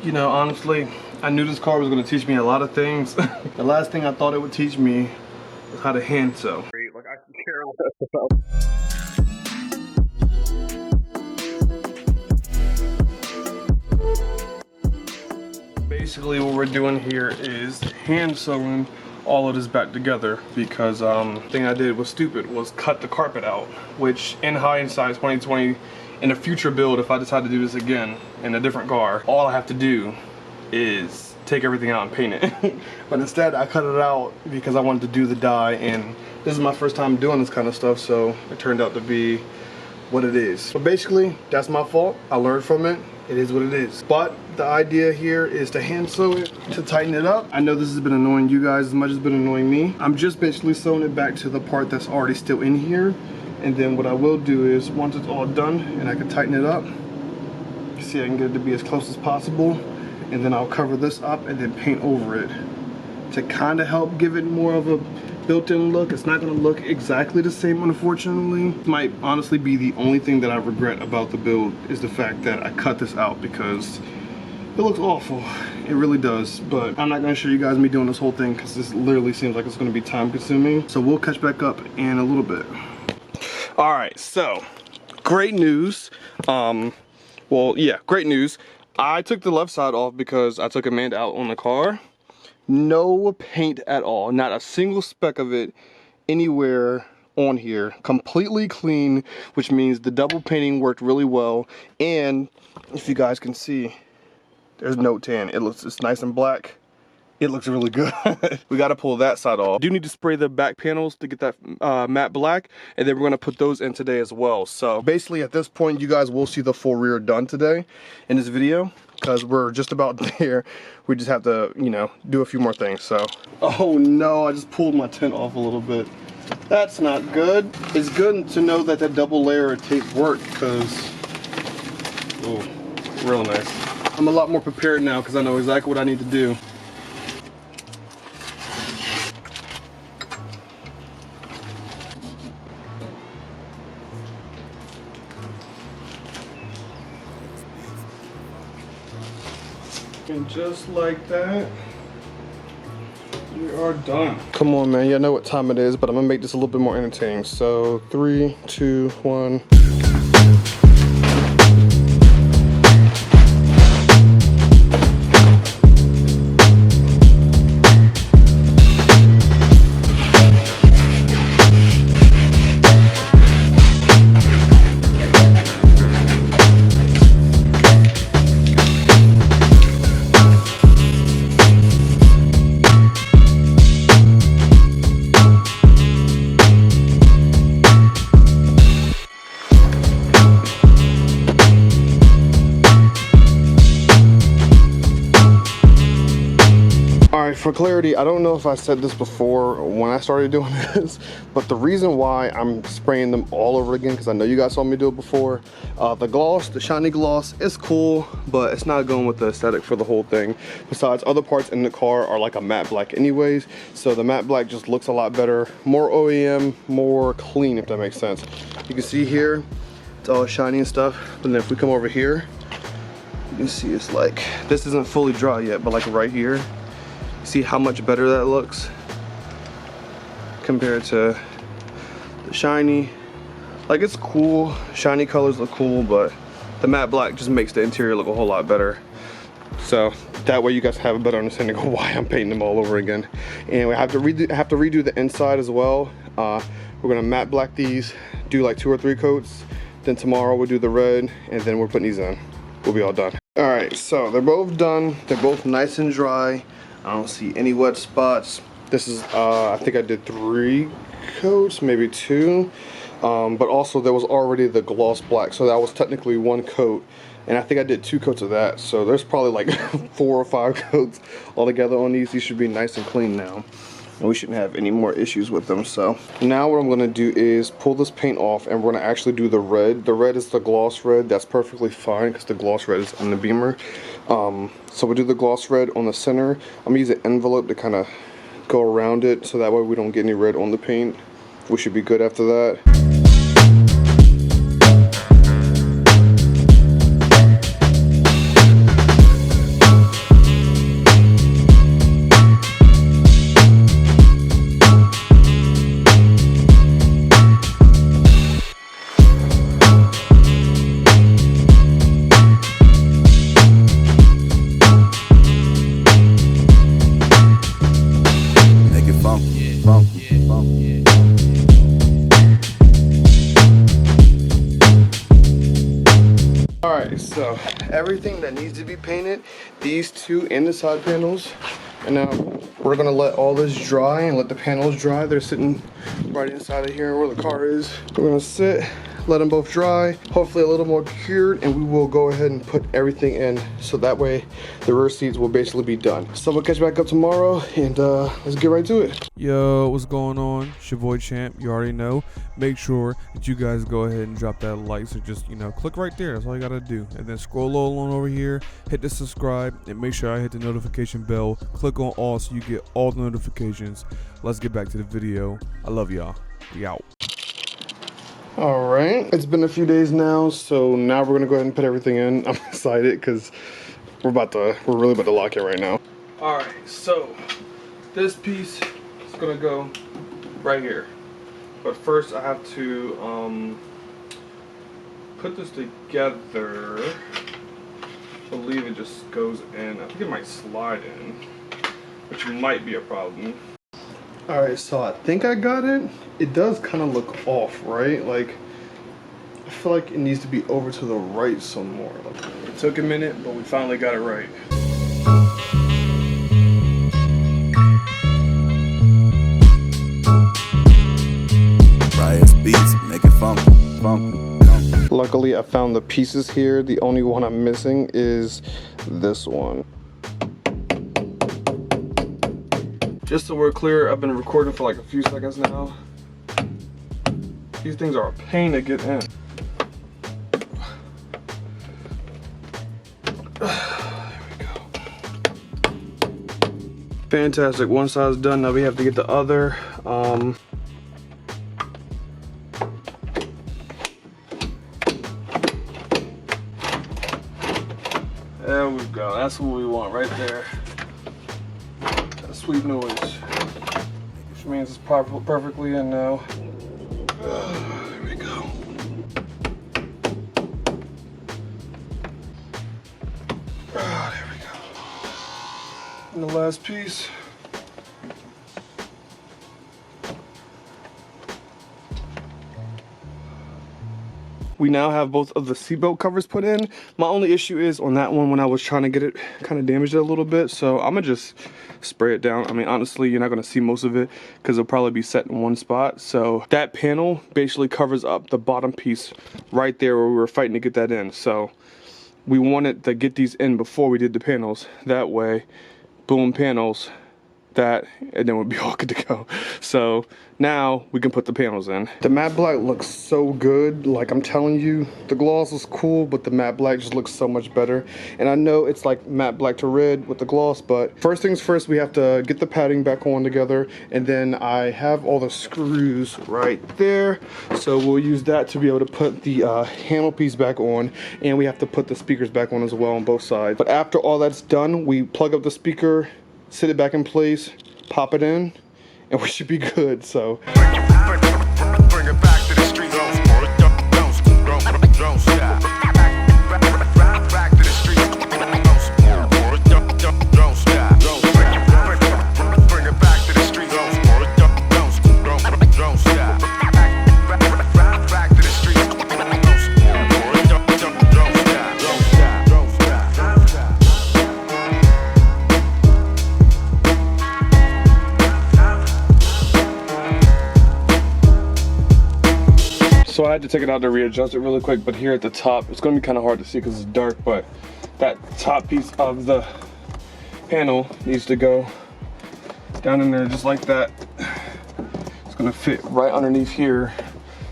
You know, honestly, I knew this car was going to teach me a lot of things. The last thing I thought it would teach me was how to hand sew. Like, I can care less about. Basically what we're doing here is hand sewing all of this back together because the thing I did was stupid, was cut the carpet out, which in hindsight 2020, in a future build, if I decide to do this again in a different car, all I have to do is take everything out and paint it. But instead I cut it out because I wanted to do the dye, and this is my first time doing this kind of stuff, so it turned out to be what it is. But basically, that's my fault. I learned from it. It is what it is. But the idea here is to hand sew it, to tighten it up. I know this has been annoying you guys as much as it's been annoying me. I'm just basically sewing it back to the part that's already still in here. And then what I will do is, once it's all done and I can tighten it up, see, I can get it to be as close as possible. And then I'll cover this up and then paint over it to kind of help give it more of a built-in look. It's not going to look exactly the same, unfortunately. It might honestly be the only thing that I regret about the build is the fact that I cut this out, because it looks awful. It really does. But I'm not going to show you guys me doing this whole thing because this literally seems like it's going to be time consuming. So we'll catch back up in a little bit. Alright, so great news. Well, yeah, great news. I took the left side off because I took Amanda out on the car. No paint at all, not a single speck of it anywhere on here. Completely clean, which means the double painting worked really well. And if you guys can see, there's no tan. It's nice and black. It looks really good. We got to pull that side off. Do need to spray the back panels to get that matte black, and then we're going to put those in today as well. So basically at this point you guys will see the full rear done today in this video, because we're just about there. We just have to, you know, do a few more things. So, oh no, I just pulled my tint off a little bit. That's not good. It's good to know that that double layer of tape worked, because, oh, real nice. I'm a lot more prepared now because I know exactly what I need to do. And just like that, we are done. Come on, man. Y'all know what time it is, but I'm gonna make this a little bit more entertaining. So 3, 2, 1. For clarity, I don't know if I said this before when I started doing this, but the reason why I'm spraying them all over again, because I know you guys saw me do it before, the gloss, the shiny gloss, is cool, but it's not going with the aesthetic for the whole thing. Besides, other parts in the car are like a matte black anyways, so the matte black just looks a lot better, more OEM, more clean, if that makes sense. You can see here, it's all shiny and stuff, but then if we come over here, you can see it's like, this isn't fully dry yet, but like right here, see how much better that looks compared to the shiny. Like, it's cool, shiny colors look cool, but the matte black just makes the interior look a whole lot better. So that way you guys have a better understanding of why I'm painting them all over again. And we have to redo the inside as well. We're gonna matte black these, do like 2 or 3 coats, then tomorrow we'll do the red, and then we're putting these in. We'll be all done. All right, so they're both done. They're both nice and dry. I don't see any wet spots. This is, I think I did 3 coats, maybe 2. But also there was already the gloss black, so that was technically 1 coat. And I think I did 2 coats of that. So there's probably like 4 or 5 coats altogether on these. These should be nice and clean now. And we shouldn't have any more issues with them. So now what I'm gonna do is pull this paint off, and we're gonna actually do the red. The red is the gloss red. That's perfectly fine because the gloss red is on the Beamer. So we'll do the gloss red on the center. I'm gonna use an envelope to kind of go around it, so that way we don't get any red on the paint. We should be good after that. so everything that needs to be painted, these two and the side panels, and now we're gonna let all this dry and let the panels dry. They're sitting right inside of here where the car is. We're gonna sit, let them both dry, hopefully a little more cured, and we will go ahead and put everything in so that way the rear seats will basically be done. So we'll catch you back up tomorrow, and let's get right to it. Yo, what's going on? It's your boy Champ, you already know. Make sure that you guys go ahead and drop that like, so just, click right there. That's all you gotta do. And then scroll on over here, hit the subscribe, and make sure I hit the notification bell. Click on all so you get all the notifications. Let's get back to the video. I love y'all. We out. All right, it's been a few days now, so now we're gonna go ahead and put everything in. I'm excited because we're really about to lock it right now. All right, so this piece is gonna go right here, but first I have to put this together. I believe it just goes in. I think it might slide in, which might be a problem. Alright, so I think I got it. It does kind of look off, right? Like, I feel like it needs to be over to the right some more. It took a minute, but we finally got it right. Beats, make it funky. Luckily, I found the pieces here. The only one I'm missing is this one. Just so we're clear, I've been recording for like a few seconds now. These things are a pain to get in. There we go. Fantastic, one side's done, now we have to get the other. There we go, that's what we want right there. Sweet noise, which means it's perfectly in now. There we go. There we go. And the last piece. We now have both of the seatbelt covers put in. My only issue is on that one, when I was trying to get it, kind of damaged it a little bit. So I'm gonna just spray it down. I mean, honestly, you're not gonna see most of it because it'll probably be set in one spot. So that panel basically covers up the bottom piece right there where we were fighting to get that in. So we wanted to get these in before we did the panels. That way, boom, panels, that, and then we'll be all good to go. So now we can put the panels in. The matte black looks so good. Like, I'm telling you, the gloss is cool, but the matte black just looks so much better. And I know it's like matte black to red with the gloss, but first things first, we have to get the padding back on together, and then I have all the screws right there, so we'll use that to be able to put the handle piece back on, and we have to put the speakers back on as well on both sides. But after all that's done, we plug up the speaker, sit it back in place, pop it in, and we should be good. So Bring it back to the street. Don't stop. Back to the street. Don't stop. Bring it back to the street. Don't stop. Back to the street. So I had to take it out to readjust it really quick, but here at the top, it's gonna be kind of hard to see because it's dark, but that top piece of the panel needs to go down in there just like that. It's gonna fit right underneath here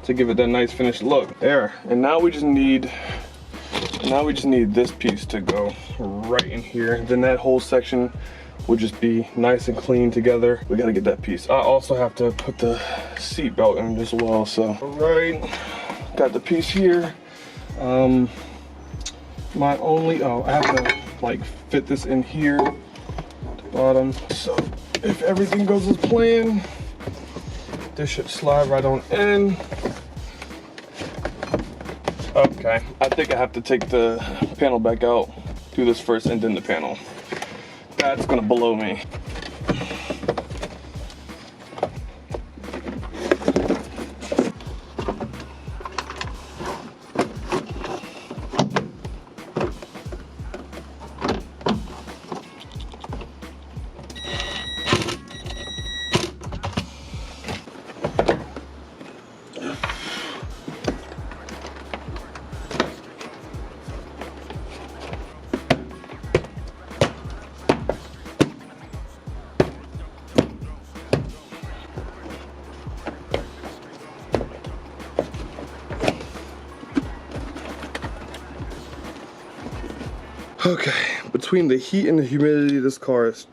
to give it that nice finished look. There, and now we just need this piece to go right in here. Then that whole section will just be nice and clean together. We gotta get that piece. I also have to put the seat belt in as well. So, all right, got the piece here. I have to like fit this in here at the bottom. So if everything goes as planned, this should slide right on in. Okay, I think I have to take the panel back out, do this first and then the panel. That's gonna blow me. Okay, between the heat and the humidity, this car is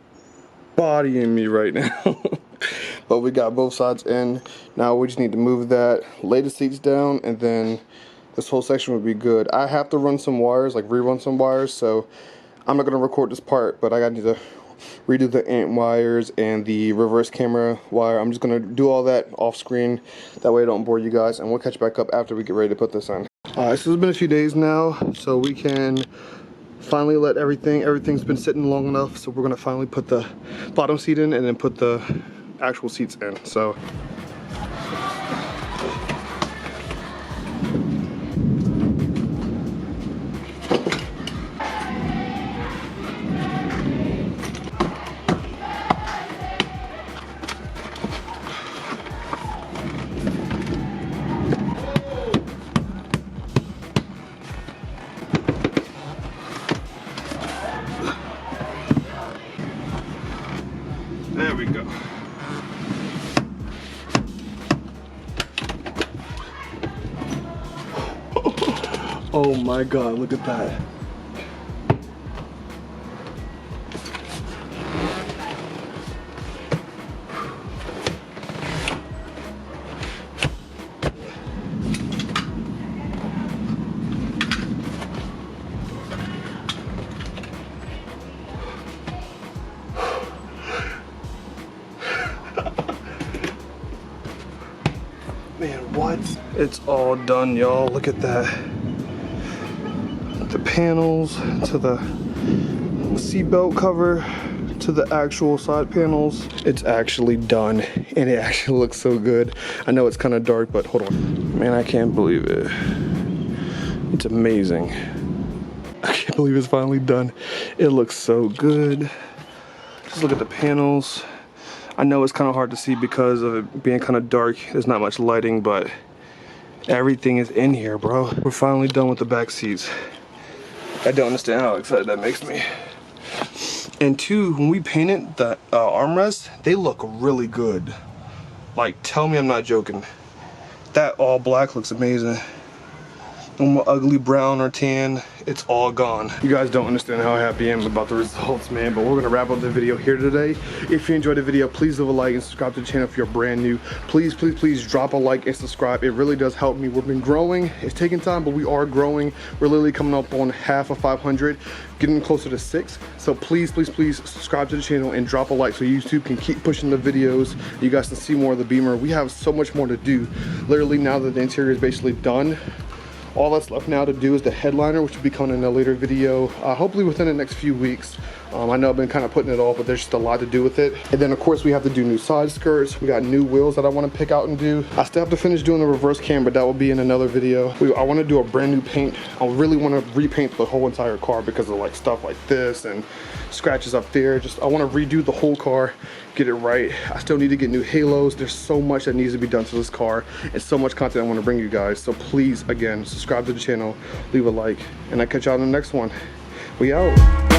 bodying me right now. But we got both sides in. Now we just need to move that, lay the seats down, and then this whole section would be good. I have to run some wires, like rerun some wires, so I'm not gonna record this part, but I gotta need to redo the ant wires and the reverse camera wire. I'm just gonna do all that off screen, that way I don't bore you guys, and we'll catch back up after we get ready to put this in. Alright, so it's been a few days now, so we can finally let everything's been sitting long enough, so we're gonna finally put the bottom seat in and then put the actual seats in. So there we go. Oh my god, look at that. Man, what? It's all done, y'all. Look at that. The panels to the seatbelt cover to the actual side panels. It's actually done, and it actually looks so good. I know it's kind of dark, but hold on. Man, I can't believe it. It's amazing. I can't believe it's finally done. It looks so good. Just look at the panels. I know it's kind of hard to see because of it being kind of dark. There's not much lighting, but everything is in here, bro. We're finally done with the back seats. I don't understand how excited that makes me. And two, when we painted the armrests, they look really good. Like, tell me I'm not joking. That all black looks amazing. No more ugly brown or tan, it's all gone. You guys don't understand how happy I am about the results, man, but we're gonna wrap up the video here today. If you enjoyed the video, please leave a like and subscribe to the channel if you're brand new. Please, please, please drop a like and subscribe. It really does help me. We've been growing. It's taking time, but we are growing. We're literally coming up on half of 500, getting closer to 6. So please, please, please subscribe to the channel and drop a like so YouTube can keep pushing the videos. You guys can see more of the Beamer. We have so much more to do. Literally, now that the interior is basically done, all that's left now to do is the headliner, which will be coming in a later video, hopefully within the next few weeks. I know I've been kind of putting it off, but there's just a lot to do with it. And then of course we have to do new side skirts. We got new wheels that I want to pick out and do. I still have to finish doing the reverse cam, but that will be in another video. I want to do a brand new paint. I really want to repaint the whole entire car because of like stuff like this and scratches up there. I want to redo the whole car, get it right. I still need to get new halos. There's so much that needs to be done to this car and so much content I want to bring you guys. So please, again, subscribe to the channel, leave a like, and I'll catch y'all in the next one. We out.